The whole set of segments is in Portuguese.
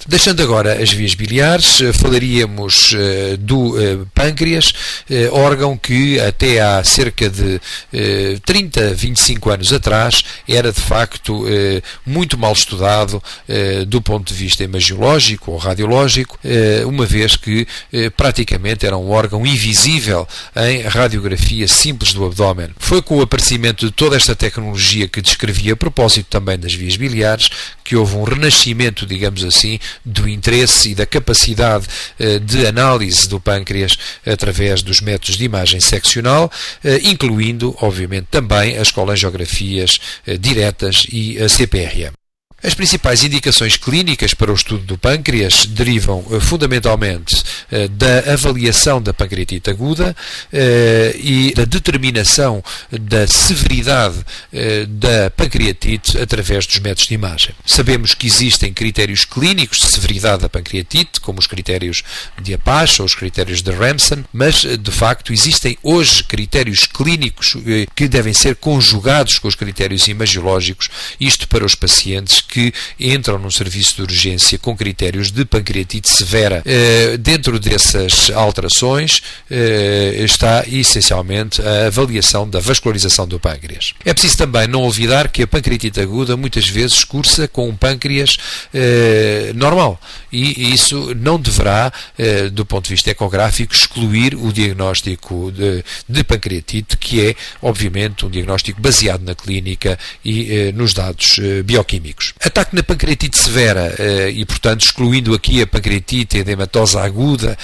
Deixando agora as vias biliares, falaríamos do pâncreas, órgão que até há cerca de 30, 25 anos atrás era de facto muito mal estudado do ponto de vista imagiológico ou radiológico, uma vez que praticamente era um órgão invisível em radiografia simples do abdômen. Foi com o aparecimento de toda esta tecnologia que descrevi a propósito também das vias biliares que houve um renascimento, digamos assim, do interesse e da capacidade de análise do pâncreas através dos métodos de imagem seccional, incluindo, obviamente, também as colangiografias diretas e a CPRM. As principais indicações clínicas para o estudo do pâncreas derivam fundamentalmente da avaliação da pancreatite aguda e da determinação da severidade da pancreatite através dos métodos de imagem. Sabemos que existem critérios clínicos de severidade da pancreatite, como os critérios de Apache ou os critérios de Ramsden, mas de facto existem hoje critérios clínicos que devem ser conjugados com os critérios imagiológicos, isto para os pacientes que entram num serviço de urgência com critérios de pancreatite severa. Dentro dessas alterações está essencialmente a avaliação da vascularização do pâncreas. É preciso também não olvidar que a pancreatite aguda muitas vezes cursa com um pâncreas normal e isso não deverá, do ponto de vista ecográfico, excluir o diagnóstico de pancreatite, que é, obviamente, um diagnóstico baseado na clínica e nos dados bioquímicos. Ataque na pancreatite severa e, portanto, excluindo aqui a pancreatite edematosa aguda,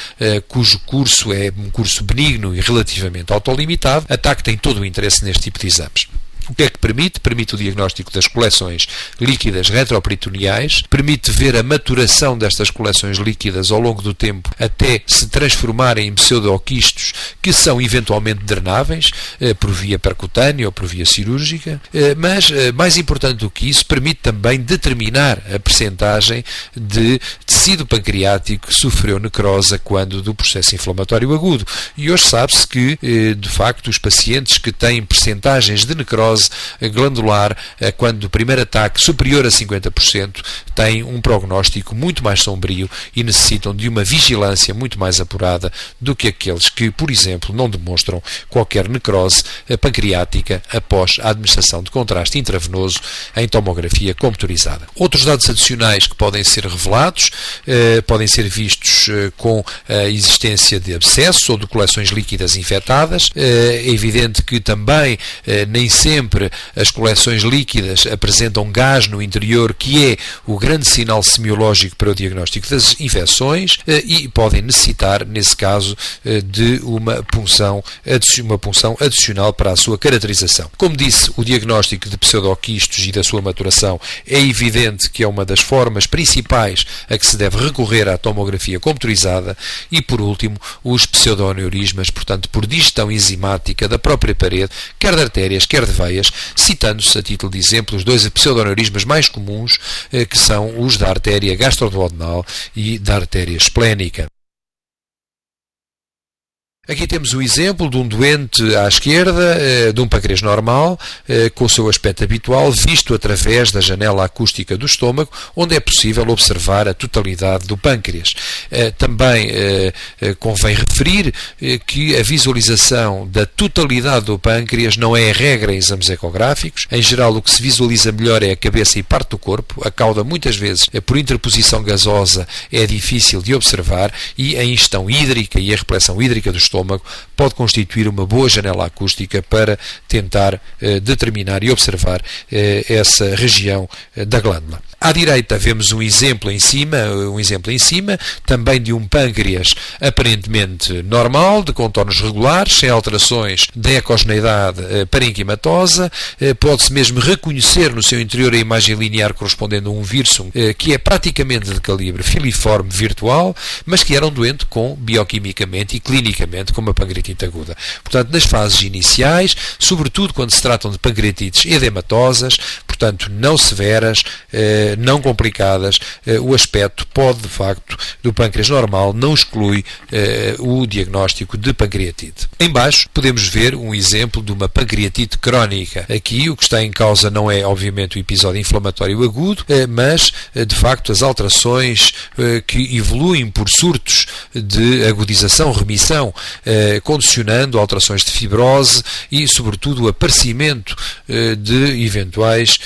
cujo curso é um curso benigno e relativamente autolimitado, ataque tem todo o interesse neste tipo de exames. O que é que permite? Permite o diagnóstico das coleções líquidas retroperitoneais, permite ver a maturação destas coleções líquidas ao longo do tempo até se transformarem em pseudoquistos que são eventualmente drenáveis por via percutânea ou por via cirúrgica, mas mais importante do que isso, permite também determinar a percentagem de tecido pancreático que sofreu necrose quando do processo inflamatório agudo. E hoje sabe-se que, de facto, os pacientes que têm percentagens de necrose glandular, quando do primeiro ataque superior a 50%, têm um prognóstico muito mais sombrio e necessitam de uma vigilância muito mais apurada do que aqueles que, por exemplo, não demonstram qualquer necrose pancreática após a administração de contraste intravenoso em tomografia computadorizada. Outros dados adicionais que podem ser revelados podem ser vistos com a existência de abscessos ou de coleções líquidas infectadas. É evidente que também nem sempre as coleções líquidas apresentam gás no interior, que é o grande sinal semiológico para o diagnóstico das infecções, e podem necessitar, nesse caso, de uma punção adicional para a sua caracterização. Como disse, o diagnóstico de pseudoquistos e da sua maturação é evidente que é uma das formas principais a que se deve recorrer à tomografia computadorizada e, por último, os pseudoneurismas, portanto, por digestão enzimática da própria parede, quer de artérias, quer de veias, citando-se a título de exemplo os dois pseudoneurismas mais comuns, que são os da artéria gastroduodenal e da artéria esplénica. Aqui temos o exemplo de um doente à esquerda, de um pâncreas normal, com o seu aspecto habitual, visto através da janela acústica do estômago, onde é possível observar a totalidade do pâncreas. Também convém referir que a visualização da totalidade do pâncreas não é a regra em exames ecográficos. Em geral, o que se visualiza melhor é a cabeça e parte do corpo. A cauda, muitas vezes, por interposição gasosa, é difícil de observar e a ingestão hídrica e a repressão hídrica do estômago pode constituir uma boa janela acústica para tentar determinar e observar essa região da glândula. À direita vemos um exemplo em cima, também de um pâncreas aparentemente normal, de contornos regulares, sem alterações da ecogeneidade parenquimatosa. Pode-se mesmo reconhecer no seu interior a imagem linear correspondendo a um vírsum que é praticamente de calibre filiforme virtual, mas que era um doente com bioquimicamente e clinicamente com uma pancreatite aguda. Portanto, nas fases iniciais, sobretudo quando se tratam de pancreatites edematosas, portanto não severas, não complicadas, o aspecto pode, de facto, do pâncreas normal não exclui o diagnóstico de pancreatite. Em baixo podemos ver um exemplo de uma pancreatite crónica. Aqui o que está em causa não é, obviamente, o episódio inflamatório agudo, mas, de facto, as alterações que evoluem por surtos de agudização, remissão, condicionando alterações de fibrose e, sobretudo, o aparecimento de eventuais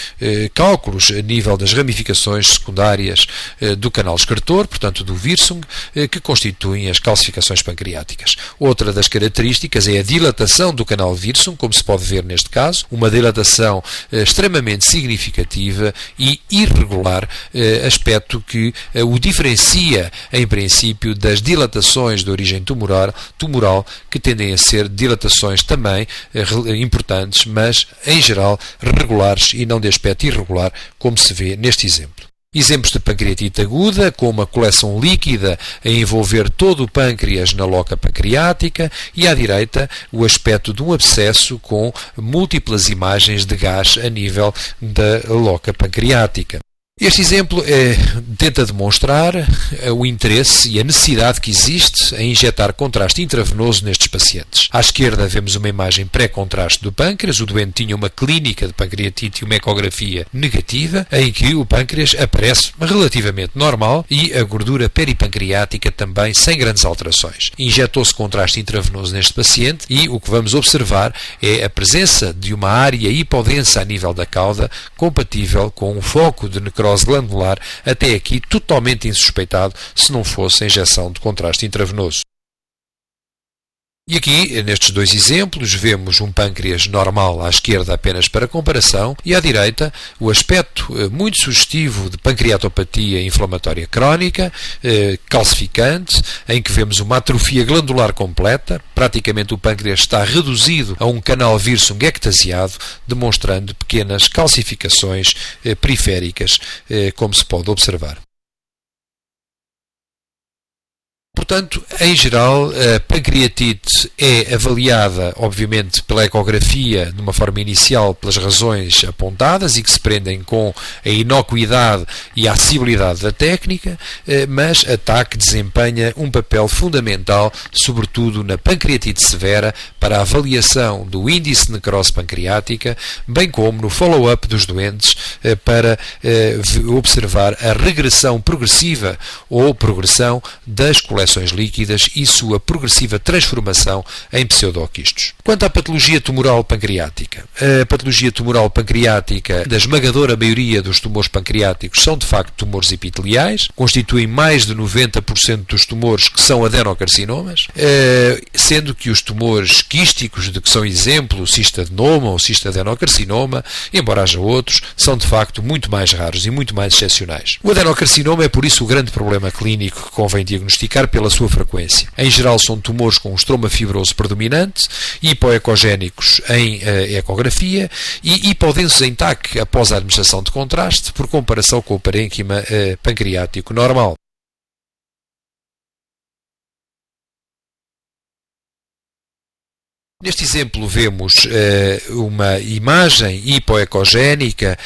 cálculos a nível das ramificações secundárias do canal excretor, portanto do Wirsung, que constituem as calcificações pancreáticas. Outra das características é a dilatação do canal Wirsung, como se pode ver neste caso, uma dilatação extremamente significativa e irregular, aspecto que o diferencia, em princípio, das dilatações de origem tumoral, que tendem a ser dilatações também importantes, mas, em geral, regulares e não de aspecto irregular, como se vê neste exemplo. Exemplos de pancreatite aguda, com uma coleção líquida a envolver todo o pâncreas na loca pancreática, e à direita o aspecto de um abscesso com múltiplas imagens de gás a nível da loca pancreática. Este exemplo tenta demonstrar o interesse e a necessidade que existe em injetar contraste intravenoso nestes pacientes. À esquerda vemos uma imagem pré-contraste do pâncreas. O doente tinha uma clínica de pancreatite e uma ecografia negativa, em que o pâncreas aparece relativamente normal e a gordura peripancreática também sem grandes alterações. Injetou-se contraste intravenoso neste paciente e o que vamos observar é a presença de uma área hipodensa a nível da cauda, compatível com um foco de necrose glandular até aqui totalmente insuspeitado se não fosse a injeção de contraste intravenoso. E aqui, nestes dois exemplos, vemos um pâncreas normal à esquerda apenas para comparação e à direita o aspecto muito sugestivo de pancreatopatia inflamatória crónica, calcificante, em que vemos uma atrofia glandular completa, praticamente o pâncreas está reduzido a um canal Wirsung ectasiado, demonstrando pequenas calcificações periféricas, como se pode observar. Portanto, em geral, a pancreatite é avaliada, obviamente, pela ecografia de uma forma inicial pelas razões apontadas e que se prendem com a inocuidade e a acessibilidade da técnica, mas a TAC desempenha um papel fundamental, sobretudo na pancreatite severa, para a avaliação do índice de necrose pancreática, bem como no follow-up dos doentes, para observar a regressão progressiva ou progressão das coleções líquidas e sua progressiva transformação em pseudoquistos. Quanto à patologia tumoral pancreática, a patologia tumoral pancreática, da esmagadora maioria dos tumores pancreáticos, são de facto tumores epiteliais, constituem mais de 90% dos tumores que são adenocarcinomas, sendo que os tumores quísticos, de que são exemplo o cistadenoma ou cistadenocarcinoma, embora haja outros, são de facto muito mais raros e muito mais excepcionais. O adenocarcinoma é por isso o grande problema clínico que convém diagnosticar pela sua frequência. Em geral são tumores com um estroma fibroso predominante, hipoecogénicos em ecografia e hipodensos em TAC após a administração de contraste, por comparação com o parênquima pancreático normal. Neste exemplo vemos uma imagem hipoecogénica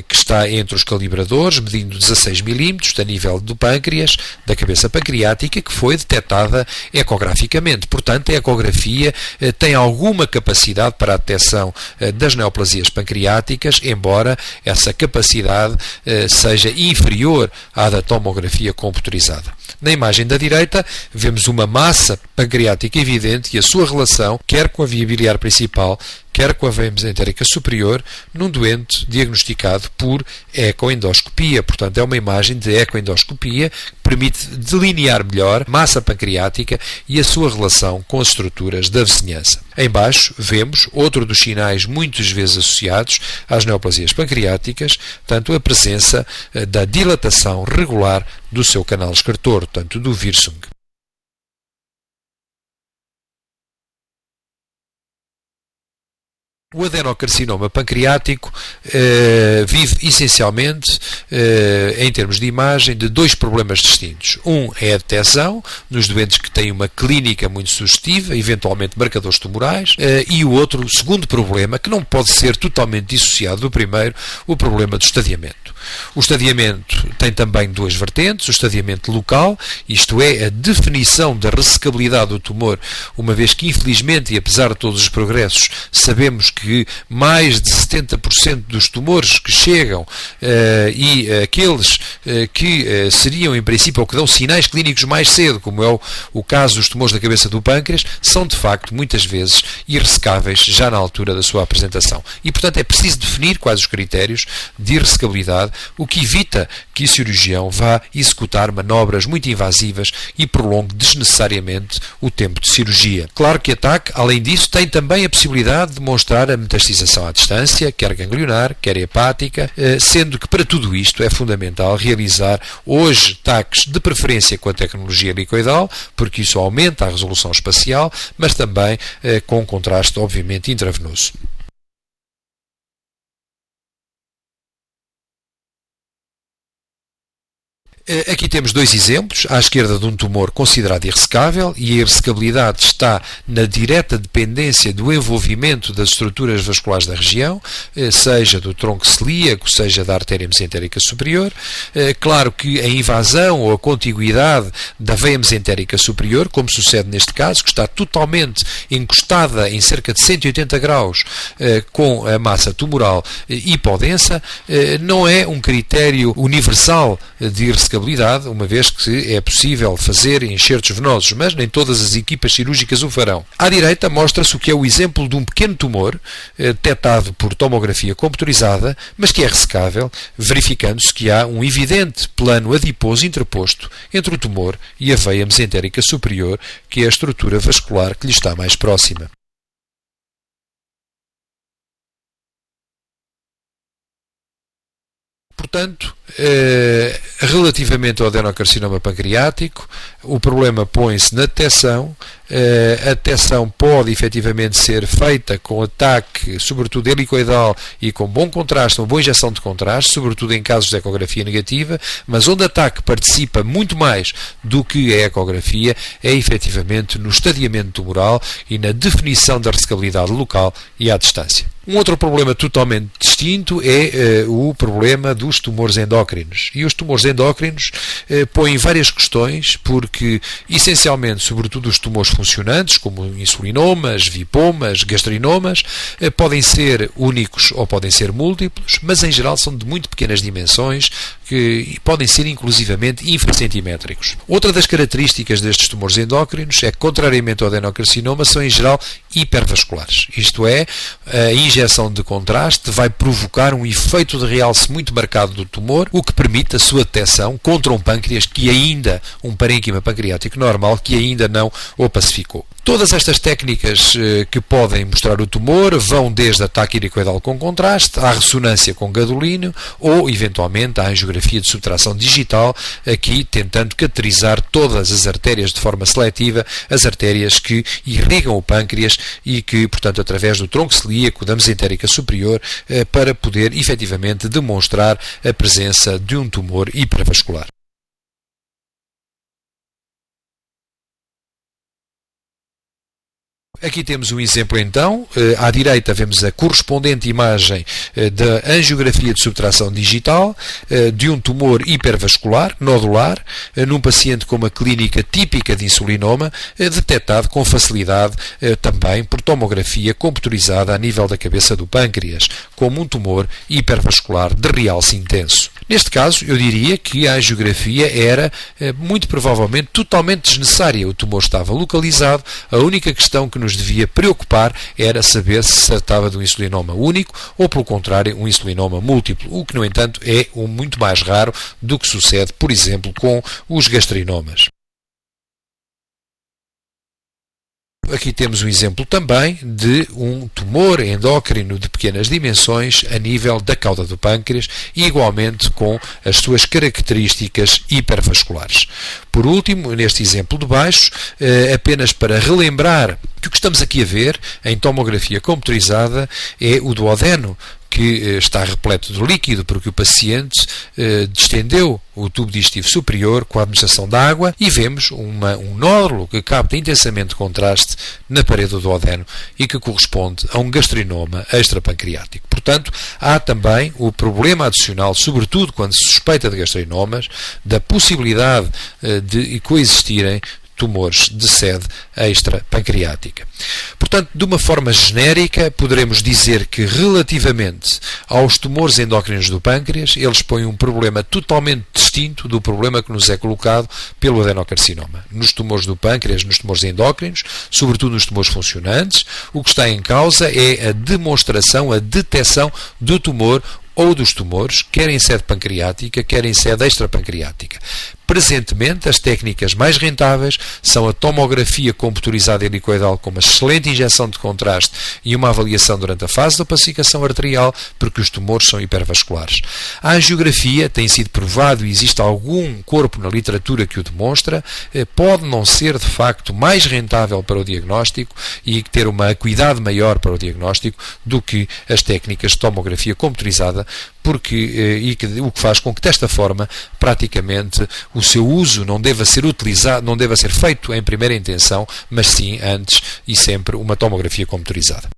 que está entre os calibradores, medindo 16 mm a nível do pâncreas, da cabeça pancreática, que foi detectada ecograficamente. Portanto, a ecografia tem alguma capacidade para a detecção das neoplasias pancreáticas, embora essa capacidade seja inferior à da tomografia computerizada. Na imagem da direita vemos uma massa pancreática evidente e a sua relação, quer com a via biliar principal, quer com a veia mesentérica superior, num doente diagnosticado por ecoendoscopia. Portanto, é uma imagem de ecoendoscopia que permite delinear melhor a massa pancreática e a sua relação com as estruturas da vizinhança. Em baixo, vemos outro dos sinais muitas vezes associados às neoplasias pancreáticas, tanto a presença da dilatação regular do seu canal excretor, tanto do Wirsung. O adenocarcinoma pancreático vive essencialmente, em termos de imagem, de dois problemas distintos. Um é a detecção, nos doentes que têm uma clínica muito sugestiva, eventualmente marcadores tumorais, e o outro, o segundo problema, que não pode ser totalmente dissociado do primeiro, o problema do estadiamento. O estadiamento tem também duas vertentes: o estadiamento local, isto é, a definição da ressecabilidade do tumor, uma vez que, infelizmente, e apesar de todos os progressos, sabemos que mais de 70% dos tumores que chegam e aqueles que seriam, em princípio, ou que dão sinais clínicos mais cedo, como é o caso dos tumores da cabeça do pâncreas, são, de facto, muitas vezes irressecáveis já na altura da sua apresentação. E, portanto, é preciso definir quais os critérios de irressecabilidade, o que evita que o cirurgião vá executar manobras muito invasivas e prolongue desnecessariamente o tempo de cirurgia. Claro que a TAC, além disso, tem também a possibilidade de demonstrar a metastização à distância, quer ganglionar, quer hepática, sendo que para tudo isto é fundamental realizar hoje TACs de preferência com a tecnologia helicoidal, porque isso aumenta a resolução espacial, mas também com contraste, obviamente, intravenoso. Aqui temos dois exemplos, à esquerda de um tumor considerado irressecável, e a irressecabilidade está na direta dependência do envolvimento das estruturas vasculares da região, seja do tronco celíaco, seja da artéria mesentérica superior. Claro que a invasão ou a contiguidade da veia mesentérica superior, como sucede neste caso, que está totalmente encostada em cerca de 180 graus com a massa tumoral hipodensa, não é um critério universal de irressecabilidade, uma vez que é possível fazer enxertos venosos, mas nem todas as equipas cirúrgicas o farão. À direita mostra-se o que é o exemplo de um pequeno tumor detectado por tomografia computurizada, mas que é ressecável, verificando-se que há um evidente plano adiposo interposto entre o tumor e a veia mesentérica superior, que é a estrutura vascular que lhe está mais próxima. Portanto, relativamente ao adenocarcinoma pancreático, o problema põe-se na detecção. A detecção pode efetivamente ser feita com ataque, sobretudo helicoidal, e com bom contraste, uma boa injeção de contraste, sobretudo em casos de ecografia negativa, mas onde o ataque participa muito mais do que a ecografia é efetivamente no estadiamento tumoral e na definição da ressecabilidade local e à distância. Um outro problema totalmente distinto é o problema dos tumores endócrinos. E os tumores endócrinos põem várias questões, porque, essencialmente, sobretudo os tumores funcionantes, como insulinomas, vipomas, gastrinomas, podem ser únicos ou podem ser múltiplos, mas em geral são de muito pequenas dimensões, que podem ser inclusivamente infracentimétricos. Outra das características destes tumores endócrinos é que, contrariamente ao adenocarcinoma, são em geral hipervasculares. Isto é, a injeção de contraste vai provocar um efeito de realce muito marcado do tumor, o que permite a sua detecção contra um pâncreas que ainda, um parênquima pancreático normal, que ainda não o pacificou. Todas estas técnicas que podem mostrar o tumor vão desde a ataque helicoidal com contraste, à ressonância com gadolínio ou, eventualmente, à angiografia de subtração digital, aqui tentando cateterizar todas as artérias de forma seletiva, as artérias que irrigam o pâncreas e que, portanto, através do tronco celíaco, da mesentérica superior, para poder, efetivamente, demonstrar a presença de um tumor hipervascular. Aqui temos um exemplo então, à direita vemos a correspondente imagem da angiografia de subtração digital de um tumor hipervascular, nodular, num paciente com uma clínica típica de insulinoma, detectado com facilidade também por tomografia computurizada a nível da cabeça do pâncreas, como um tumor hipervascular de realce intenso. Neste caso, eu diria que a angiografia era, muito provavelmente, totalmente desnecessária. O tumor estava localizado, a única questão que nos devia preocupar era saber se se tratava de um insulinoma único ou, pelo contrário, um insulinoma múltiplo, o que, no entanto, é muito mais raro do que sucede, por exemplo, com os gastrinomas. Aqui temos um exemplo também de um tumor endócrino de pequenas dimensões a nível da cauda do pâncreas, igualmente com as suas características hipervasculares. Por último, neste exemplo de baixo, apenas para relembrar que o que estamos aqui a ver em tomografia computerizada é o duodeno, que está repleto de líquido, porque o paciente distendeu o tubo digestivo superior com a administração de água e vemos um nódulo que capta intensamente contraste na parede do duodeno e que corresponde a um gastrinoma extrapancreático. Portanto, há também o problema adicional, sobretudo quando se suspeita de gastrinomas, da possibilidade de coexistirem tumores de sede extrapancreática. Portanto, de uma forma genérica, poderemos dizer que relativamente aos tumores endócrinos do pâncreas, eles põem um problema totalmente distinto do problema que nos é colocado pelo adenocarcinoma. Nos tumores do pâncreas, nos tumores endócrinos, sobretudo nos tumores funcionantes, o que está em causa é a demonstração, a detecção do tumor ou dos tumores, quer em sede pancreática, quer em sede extrapancreática. Presentemente, as técnicas mais rentáveis são a tomografia computerizada helicoidal com uma excelente injeção de contraste e uma avaliação durante a fase da pacificação arterial, porque os tumores são hipervasculares. A angiografia tem sido provado e existe algum corpo na literatura que o demonstra, pode não ser de facto mais rentável para o diagnóstico e ter uma acuidade maior para o diagnóstico do que as técnicas de tomografia computerizada, o que faz com que desta forma praticamente o seu uso não deva ser utilizado, não deva ser feito em primeira intenção, mas sim antes e sempre uma tomografia computerizada.